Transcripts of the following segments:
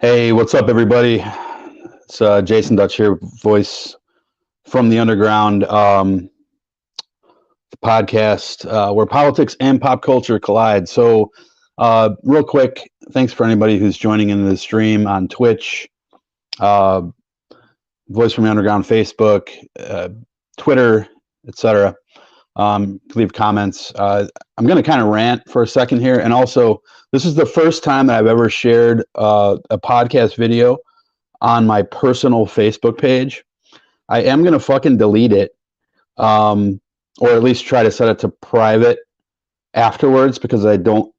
Hey, what's up, everybody? It's Jason Dutch here, voice from the underground podcast where politics and pop culture collide. So, real quick, thanks for anybody who's joining in the stream on Twitch, uh, voice from the underground, Facebook, Twitter, etc. Leave comments. I'm going to kind of rant for a second here, and also, this is the first time that I've ever shared a podcast video on my personal Facebook page. I am going to fucking delete it, or at least try to set it to private afterwards, because I don't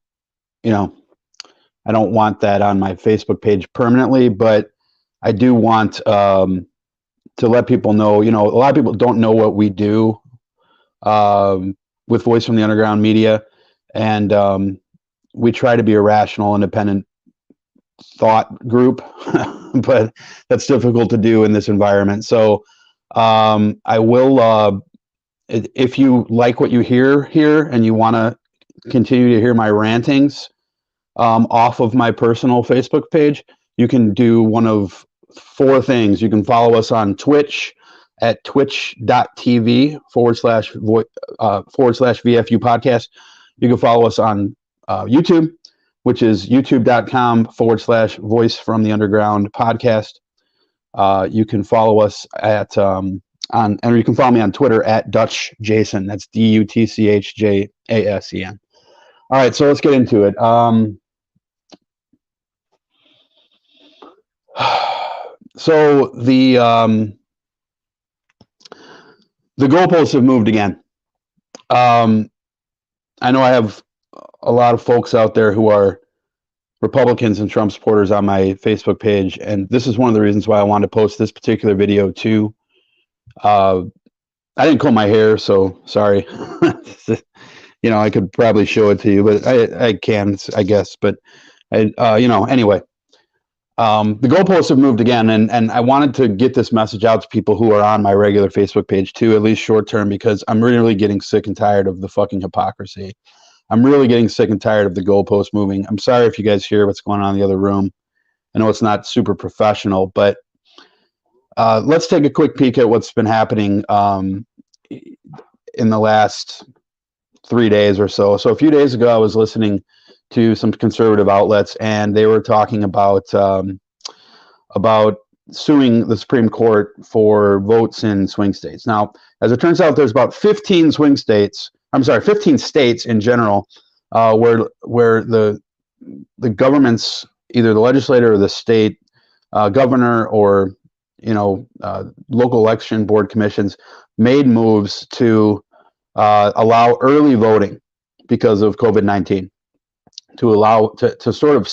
want that on my Facebook page permanently, but I do want to let people know, a lot of people don't know what we do with Voice from the Underground Media, and we try to be a rational, independent thought group, but that's difficult to do in this environment. So I will, if you like what you hear here and you want to continue to hear my rantings off of my personal Facebook page, you can do one of four things. You can follow us on Twitch at twitch.tv /VFU podcast. You can follow us on YouTube, which is youtube.com /voice from the underground podcast. You can follow us at and you can follow me on Twitter at Dutch Jason. That's DUTCHJASEN. All right, so let's get into it. So the goalposts have moved again. I know I have a lot of folks out there who are Republicans and Trump supporters on my Facebook page, and this is one of the reasons why I wanted to post this particular video too. I didn't comb my hair, so sorry. I could probably show it to you, but I can, I guess. But anyway, the goalposts have moved again, and I wanted to get this message out to people who are on my regular Facebook page too, at least short term, because I'm really getting sick and tired of the fucking hypocrisy. I'm really getting sick and tired of the goalpost moving. I'm sorry if you guys hear what's going on in the other room. I know it's not super professional, but let's take a quick peek at what's been happening in the last 3 days or so. So a few days ago, I was listening to some conservative outlets, and they were talking about suing the Supreme Court for votes in swing states. Now, as it turns out, there's about 15 states in general, where the governments, either the legislator or the state governor or local election board commissions, made moves to allow early voting because of COVID-19, to allow to sort of,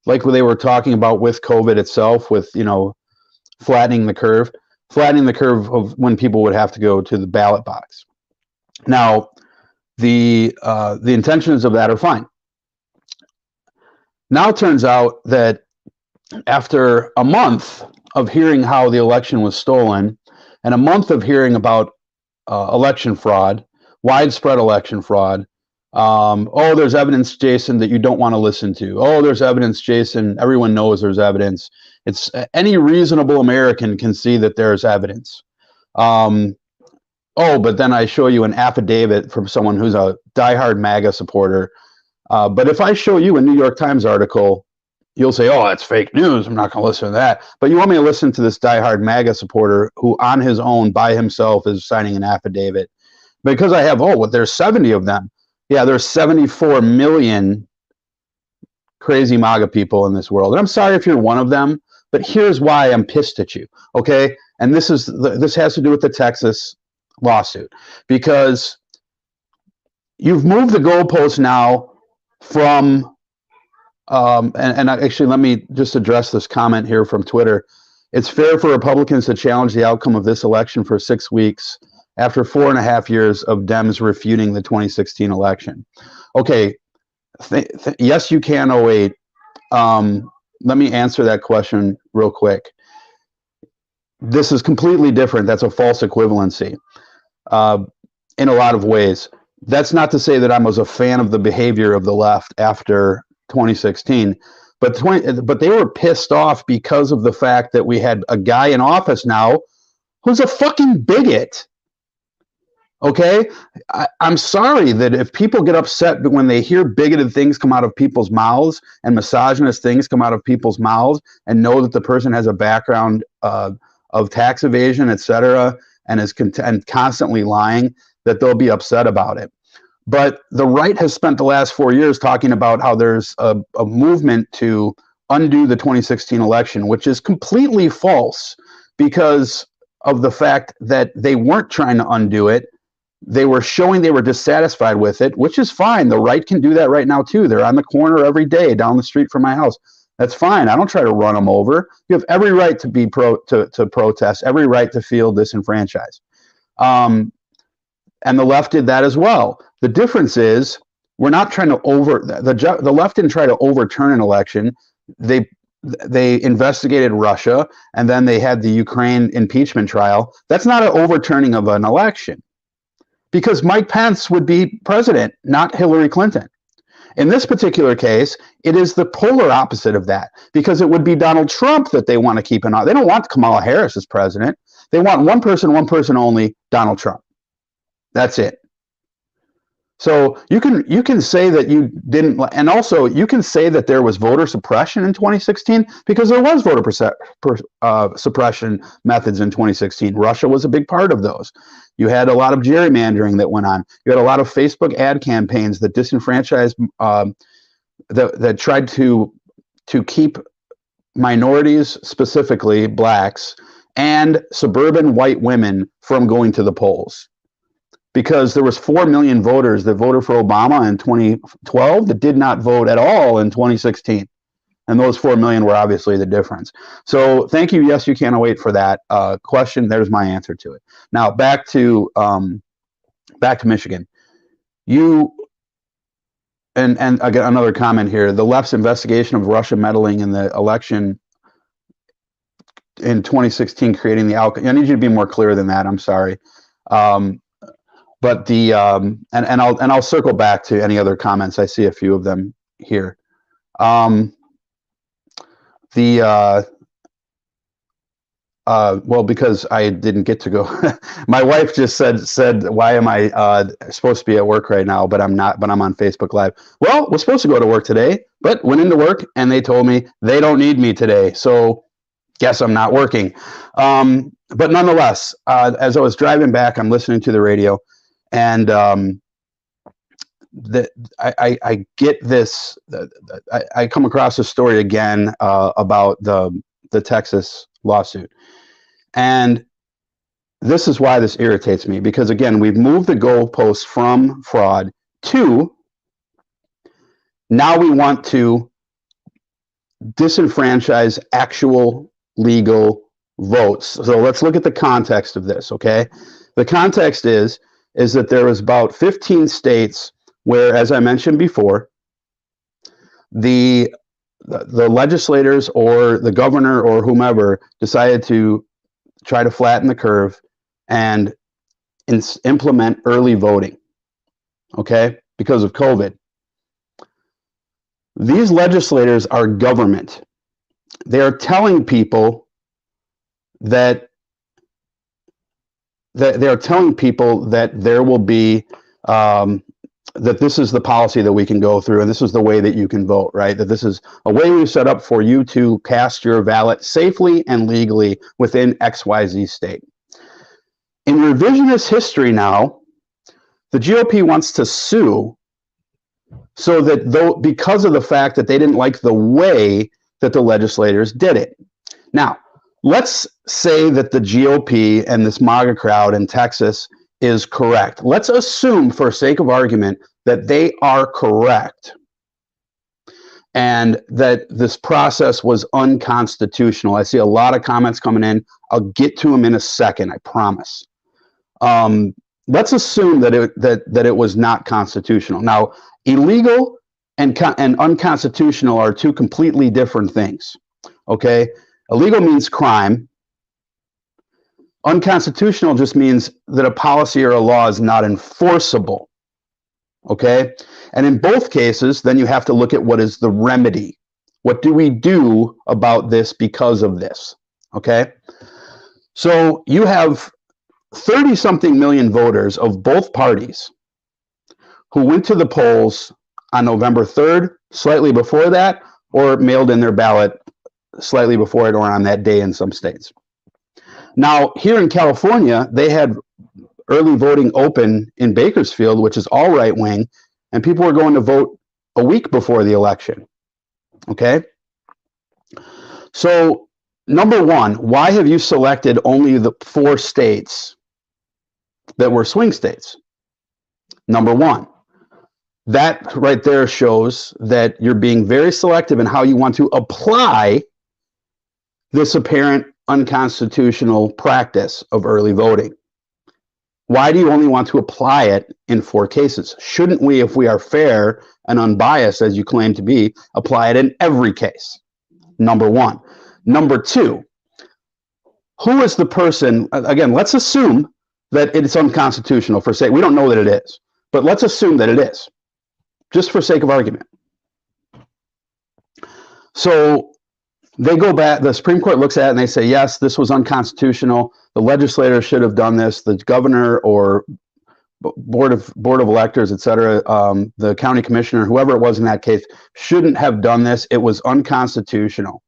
like they were talking about with COVID itself, with flattening the curve of when people would have to go to the ballot box. Now, the intentions of that are fine. Now it turns out that after a month of hearing how the election was stolen, and a month of hearing about election fraud, widespread election fraud, there's evidence, Jason, that you don't want to listen to. Oh, there's evidence, Jason. Everyone knows there's evidence. It's any reasonable American can see that there's evidence. But then I show you an affidavit from someone who's a diehard MAGA supporter. But if I show you a New York Times article, you'll say, oh, that's fake news. I'm not going to listen to that. But you want me to listen to this diehard MAGA supporter who on his own, by himself, is signing an affidavit. Because I have, there's 70 of them. Yeah, there's 74 million crazy MAGA people in this world. And I'm sorry if you're one of them, but here's why I'm pissed at you, okay? And this has to do with the Texas lawsuit, because you've moved the goalposts now from and actually, let me just address this comment here from Twitter. It's fair for Republicans to challenge the outcome of this election for 6 weeks after 4.5 years of Dems refuting the 2016 election. Okay, yes, you can 08. Let me answer that question real quick. This is completely different. That's a false equivalency in a lot of ways. That's not to say that I was a fan of the behavior of the left after 2016, but they were pissed off because of the fact that we had a guy in office now who's a fucking bigot. Okay, I'm sorry that if people get upset when they hear bigoted things come out of people's mouths and misogynist things come out of people's mouths and know that the person has a background of tax evasion, etc., and is constantly lying, that they'll be upset about it. But the right has spent the last 4 years talking about how there's a movement to undo the 2016 election, which is completely false because of the fact that they weren't trying to undo it. They were showing they were dissatisfied with it, which is fine. The right can do that right now, too. They're on the corner every day down the street from my house. That's fine. I don't try to run them over. You have every right to be to protest, every right to feel disenfranchised. And the left did that as well. The difference is we're not trying to the left didn't try to overturn an election. They investigated Russia, and then they had the Ukraine impeachment trial. That's not an overturning of an election, because Mike Pence would be president, not Hillary Clinton. In this particular case, it is the polar opposite of that, because it would be Donald Trump that they want to keep an eye. They don't want Kamala Harris as president. They want one person only, Donald Trump. That's it. So you can say that you didn't, and also you can say that there was voter suppression in 2016, because there was voter suppression methods in 2016. Russia was a big part of those. You had a lot of gerrymandering that went on. You had a lot of Facebook ad campaigns that disenfranchised, that tried to keep minorities, specifically blacks, and suburban white women from going to the polls. Because there was 4 million voters that voted for Obama in 2012 that did not vote at all in 2016. And those 4 million were obviously the difference. So thank you. Yes, you can't wait for that question. There's my answer to it. Now back to Michigan. And again, another comment here. The left's investigation of Russia meddling in the election in 2016, creating the outcome. I need you to be more clear than that. I'm sorry. But the and I'll circle back to any other comments. I see a few of them here. Well, because I didn't get to go. My wife just said, why am I supposed to be at work right now? But I'm not. But I'm on Facebook Live. Well, we're supposed to go to work today, but went into work and they told me they don't need me today. So guess I'm not working. But nonetheless, as I was driving back, I'm listening to the radio. And I get this. I come across a story again about the Texas lawsuit, and this is why this irritates me, because again, we've moved the goalposts from fraud to now we want to disenfranchise actual legal votes. So let's look at the context of this. Okay, the context is that there was about 15 states where, as I mentioned before, the legislators or the governor or whomever decided to try to flatten the curve and implement early voting, okay, because of COVID. These legislators are government. They are telling people that they're telling people that there will be that this is the policy that we can go through, and this is the way that you can vote, right? That this is a way we set up for you to cast your ballot safely and legally within XYZ state. In revisionist history now, the GOP wants to sue so that because of the fact that they didn't like the way that the legislators did it. Now, let's say that the GOP and this MAGA crowd in Texas is correct. Let's assume, for sake of argument, that they are correct and that this process was unconstitutional. I see a lot of comments coming in. I'll get to them in a second, I promise. Let's assume that it was not constitutional. Now, illegal and unconstitutional are two completely different things. Okay? Illegal means crime. Unconstitutional just means that a policy or a law is not enforceable. Okay? And in both cases, then you have to look at what is the remedy. What do we do about this because of this? Okay. So you have 30-something million voters of both parties who went to the polls on November 3rd, slightly before that, or mailed in their ballot slightly before it or on that day in some states. Now, here in California, they had early voting open in Bakersfield, which is all right-wing, and people were going to vote a week before the election. Okay? So, number one, why have you selected only the 4 states that were swing states? Number one, that right there shows that you're being very selective in how you want to apply this apparent unconstitutional practice of early voting. Why do you only want to apply it in 4 cases? Shouldn't we, if we are fair and unbiased, as you claim to be, apply it in every case? Number one. Number two, who is the person, again, let's assume that it's unconstitutional for sake, we don't know that it is, but let's assume that it is, just for sake of argument. So they go back, the Supreme Court looks at it and they say, yes, this was unconstitutional. The legislator should have done this. The governor or board of electors, et cetera, the county commissioner, whoever it was in that case, shouldn't have done this. It was unconstitutional.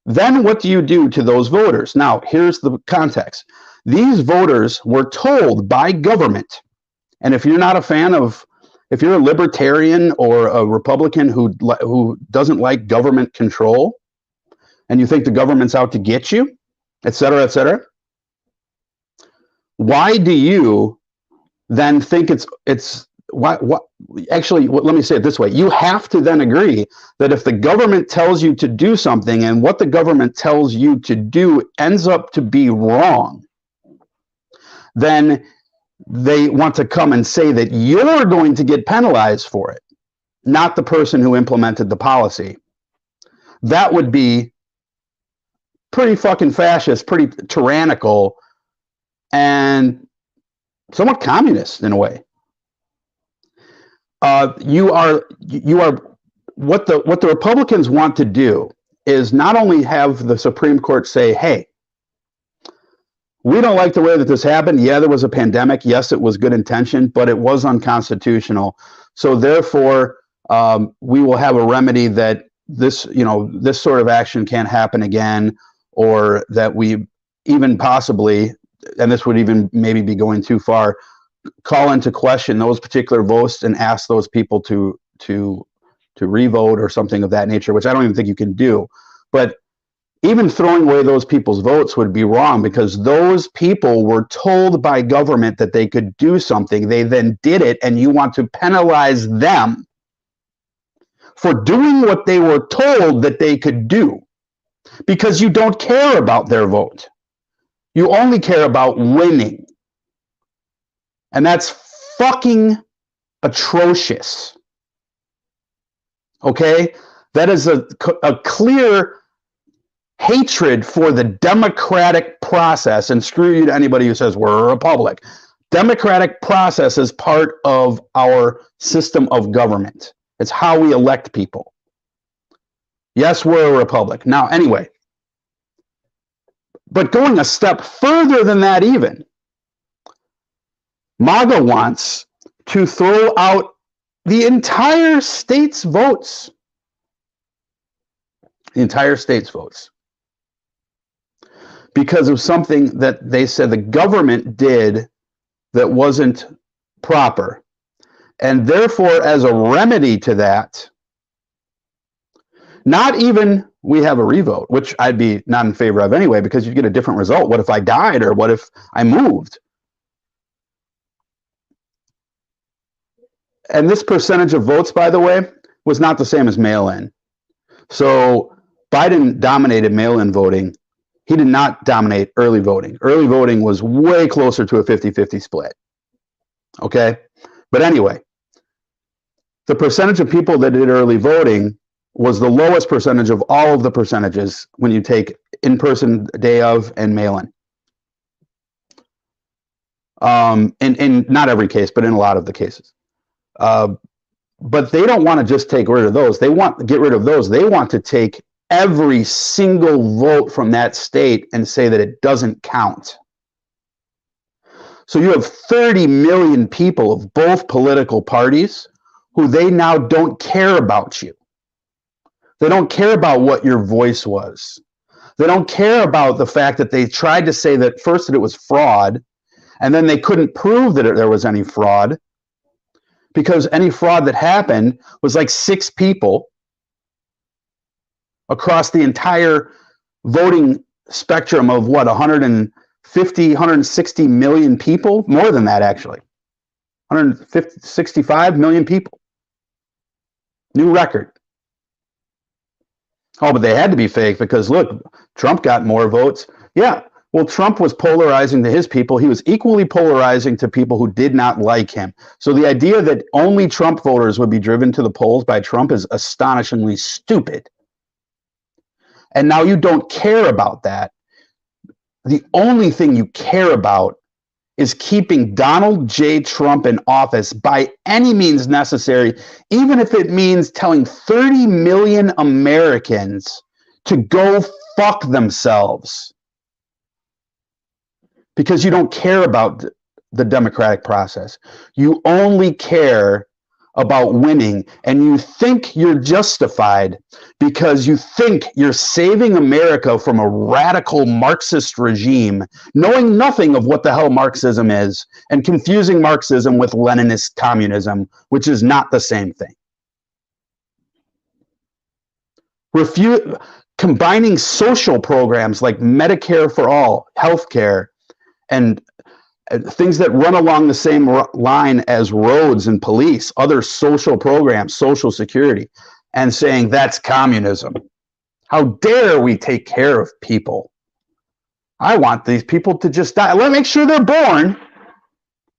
Then what do you do to those voters? Now, here's the context. These voters were told by government, and if you're not a fan of, if you're a libertarian or a Republican who doesn't like government control, and you think the government's out to get you, et cetera, why do you then think actually, let me say it this way. You have to then agree that if the government tells you to do something and what the government tells you to do ends up to be wrong, then they want to come and say that you're going to get penalized for it, not the person who implemented the policy. That would be pretty fucking fascist, pretty tyrannical, and somewhat communist in a way. You are what the Republicans want to do is not only have the Supreme Court say, hey, we don't like the way that this happened. Yeah, there was a pandemic. Yes, it was good intention, but it was unconstitutional. So therefore, we will have a remedy that this sort of action can't happen again, or that we even possibly, and this would even maybe be going too far, call into question those particular votes and ask those people to revote or something of that nature, which I don't even think you can do. But even throwing away those people's votes would be wrong, because those people were told by government that they could do something. They then did it, and you want to penalize them for doing what they were told that they could do, because you don't care about their vote. You only care about winning. And that's fucking atrocious. Okay? That is a clear hatred for the democratic process, and screw you to anybody who says we're a republic. Democratic process is part of our system of government. It's how we elect people. Yes, we're a republic. Now, anyway, but going a step further than that even, MAGA wants to throw out the entire state's votes. The entire state's votes. Because of something that they said the government did that wasn't proper. And therefore, as a remedy to that, not even we have a revote, which I'd be not in favor of anyway, because you get a different result. What if I died, or what if I moved? And this percentage of votes, by the way, was not the same as mail-in. So Biden dominated mail-in voting. He did not dominate early voting. Early voting was way closer to a 50-50 split. Okay? But anyway, the percentage of people that did early voting was the lowest percentage of all of the percentages when you take in-person, day of, and mail-in. In not every case, but in a lot of the cases. But they don't want to just take rid of those. They want to get rid of those. They want to take every single vote from that state and say that it doesn't count. So you have 30 million people of both political parties who they now don't care about you. They don't care about what your voice was. They don't care about the fact that they tried to say that first that it was fraud, and then they couldn't prove that there was any fraud, because any fraud that happened was like 6 people across the entire voting spectrum of what, 150, 160 million people? More than that, actually. 165 million people. New record. Oh, but they had to be fake because, look, Trump got more votes. Yeah, well, Trump was polarizing to his people. He was equally polarizing to people who did not like him. So the idea that only Trump voters would be driven to the polls by Trump is astonishingly stupid. And now you don't care about that. The only thing you care about is keeping Donald J. Trump in office by any means necessary, even if it means telling 30 million Americans to go fuck themselves. Because you don't care about the democratic process. You only care about winning, and you think you're justified because you think you're saving America from a radical Marxist regime, knowing nothing of what the hell Marxism is, and confusing Marxism with Leninist communism, which is not the same thing. Combining social programs like Medicare for all, healthcare, and things that run along the same line as roads and police, other social programs, social security, and saying that's communism. How dare we take care of people? I want these people to just die. Let me make sure they're born,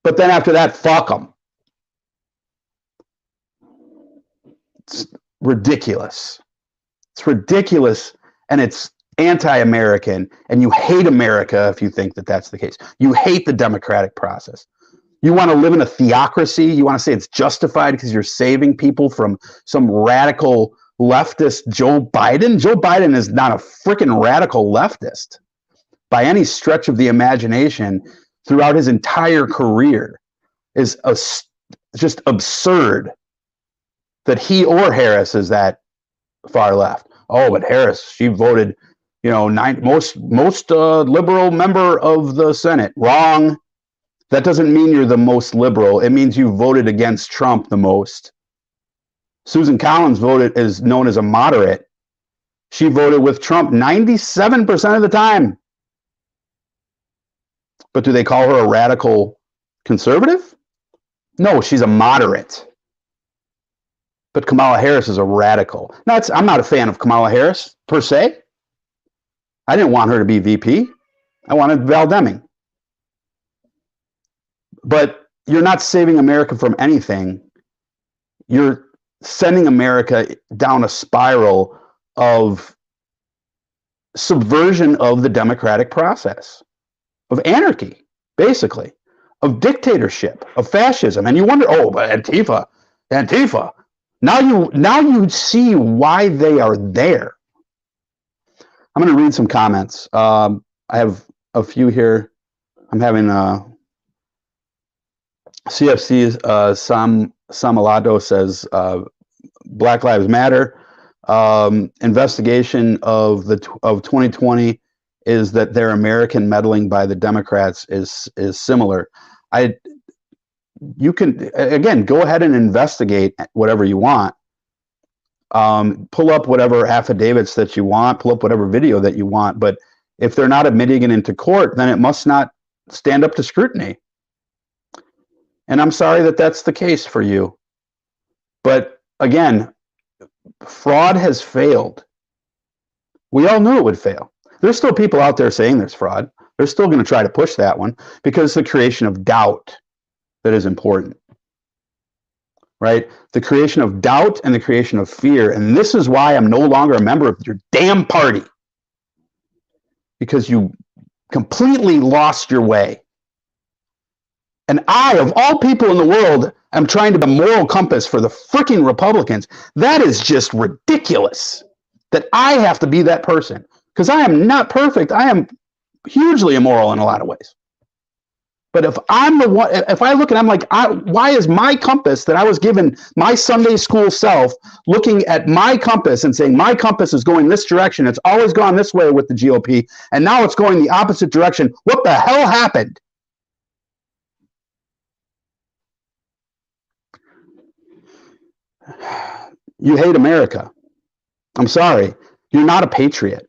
but then after that, fuck them. It's ridiculous. It's ridiculous, and it's anti-American, and you hate America if you think that that's the case. You hate the democratic process. You want to live in a theocracy. You want to say it's justified because you're saving people from some radical leftist Joe Biden. Joe Biden is not a freaking radical leftist by any stretch of the imagination. Throughout his entire career is just absurd that he or Harris is that far left. Oh, but Harris, she voted, most liberal member of the Senate. Wrong. That doesn't mean you're the most liberal. It means you voted against Trump the most. Susan Collins is known as a moderate. She voted with Trump 97% of the time. But do they call her a radical conservative? No, she's a moderate. But Kamala Harris is a radical. I'm not a fan of Kamala Harris, per se. I didn't want her to be VP. I wanted Val Deming. But you're not saving America from anything. You're sending America down a spiral of subversion of the democratic process, of anarchy, basically, of dictatorship, of fascism. And you wonder, but Antifa. Now you see why they are there. I'm going to read some comments. I have a few here. I'm having CFC Samalado says Black Lives Matter. Investigation of 2020 is that their American meddling by the Democrats is similar. You can, again, go ahead and investigate whatever you want. Pull up whatever affidavits that you want, pull up whatever video that you want, but if they're not admitting it into court, then it must not stand up to scrutiny. And I'm sorry that that's the case for you. But again, fraud has failed. We all knew it would fail. There's still people out there saying there's fraud. They're still going to try to push that one because it's the creation of doubt that is important, right? The creation of doubt and the creation of fear. And this is why I'm no longer a member of your damn party, because you completely lost your way. And I, of all people in the world, am trying to be a moral compass for the freaking Republicans. That is just ridiculous that I have to be that person, because I am not perfect. I am hugely immoral in a lot of ways. But if I'm the one, if I look and I'm like, why is my compass that I was given, my Sunday school self, looking at my compass and saying my compass is going this direction? It's always gone this way with the GOP, and now it's going the opposite direction. What the hell happened? You hate America. I'm sorry. You're not a patriot.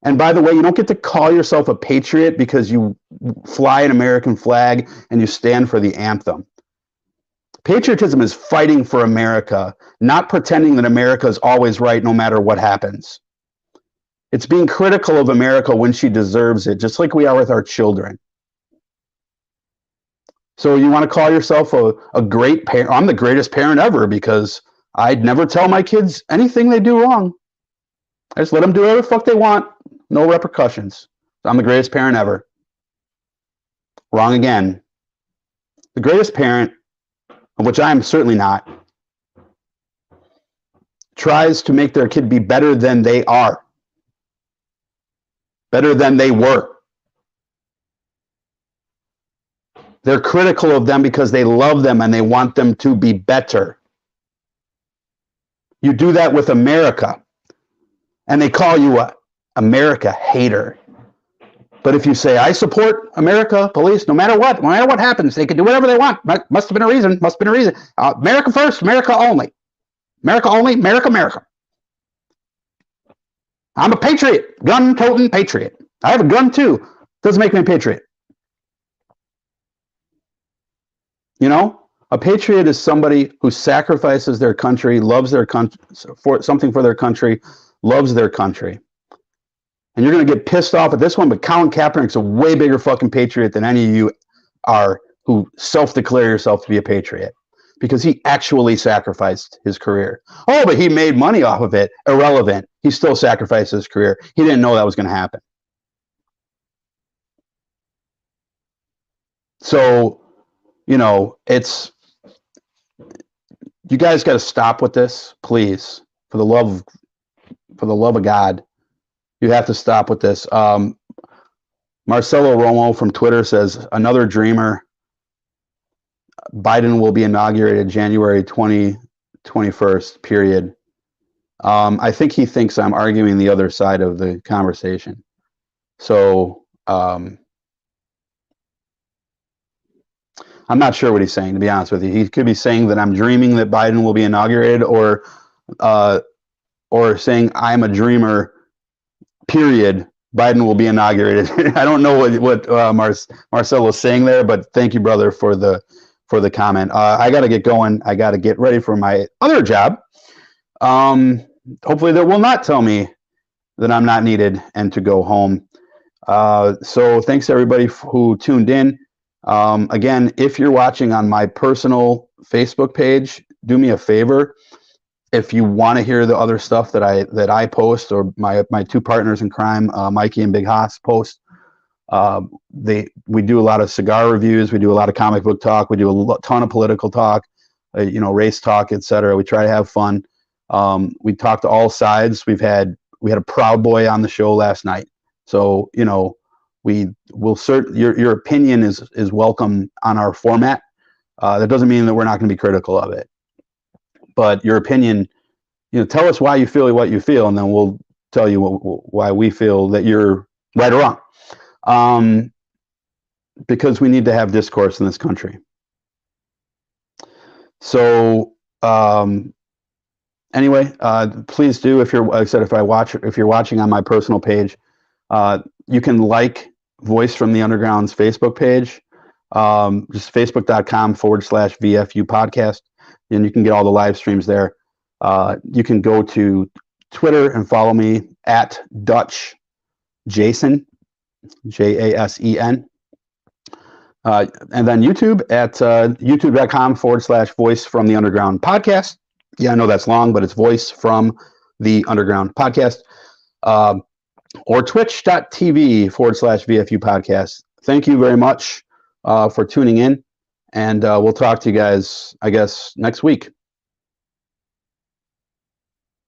And by the way, you don't get to call yourself a patriot because you fly an American flag and you stand for the anthem. Patriotism is fighting for America, not pretending that America is always right no matter what happens. It's being critical of America when she deserves it, just like we are with our children. So you want to call yourself a great parent? I'm the greatest parent ever because I'd never tell my kids anything they do wrong. I just let them do whatever the fuck they want. No repercussions. I'm the greatest parent ever. Wrong again. The greatest parent, of which I am certainly not, tries to make their kid be better than they are. Better than they were. They're critical of them because they love them and they want them to be better. You do that with America, and they call you a America hater. But if you say, I support America police, no matter what happens, they can do whatever they want. Must have been a reason. America first, America only. America only, America, America. I'm a patriot, gun-toting patriot. I have a gun too. Doesn't make me a patriot. You know, a patriot is somebody who sacrifices their country, loves their country, for something for their country, loves their country. And you're going to get pissed off at this one, but Colin Kaepernick's a way bigger fucking patriot than any of you are who self-declare yourself to be a patriot, because he actually sacrificed his career. Oh, but he made money off of it. Irrelevant. He still sacrificed his career. He didn't know that was going to happen. So, you know, you guys got to stop with this, please. For the love of God, you have to stop with this. Marcelo Romo from Twitter says, another dreamer. Biden will be inaugurated January 2021, period. I think he thinks I'm arguing the other side of the conversation. So I'm not sure what he's saying, to be honest with you. He could be saying that I'm dreaming that Biden will be inaugurated, or saying I'm a dreamer, period. Biden will be inaugurated. I don't know what Marcelo is saying there, but thank you, brother, for the comment. I got to get going. I got to get ready for my other job. Hopefully that will not tell me that I'm not needed and to go home. So thanks everybody who tuned in. Again, if you're watching on my personal Facebook page, do me a favor. If you want to hear the other stuff that I post, or my two partners in crime, Mikey and Big Haas, post, we do a lot of cigar reviews. We do a lot of comic book talk. We do a ton of political talk, race talk, etc. We try to have fun. We talk to all sides. We had a Proud Boy on the show last night. So, we will your opinion is welcome on our format. That doesn't mean that we're not going to be critical of it, but your opinion, tell us why you feel what you feel, and then we'll tell you why we feel that you're right or wrong. Because we need to have discourse in this country. So, anyway, please do, if you're watching on my personal page, you can like Voice from the Underground's Facebook page, just facebook.com/VFU podcast, and you can get all the live streams there. You can go to Twitter and follow me at Dutch Jason, Jasen. And then YouTube at youtube.com/Voice from the Underground podcast. Yeah, I know that's long, but it's Voice from the Underground podcast. Or twitch.tv/VFU podcast. Thank you very much. for tuning in, and we'll talk to you guys, I guess, next week.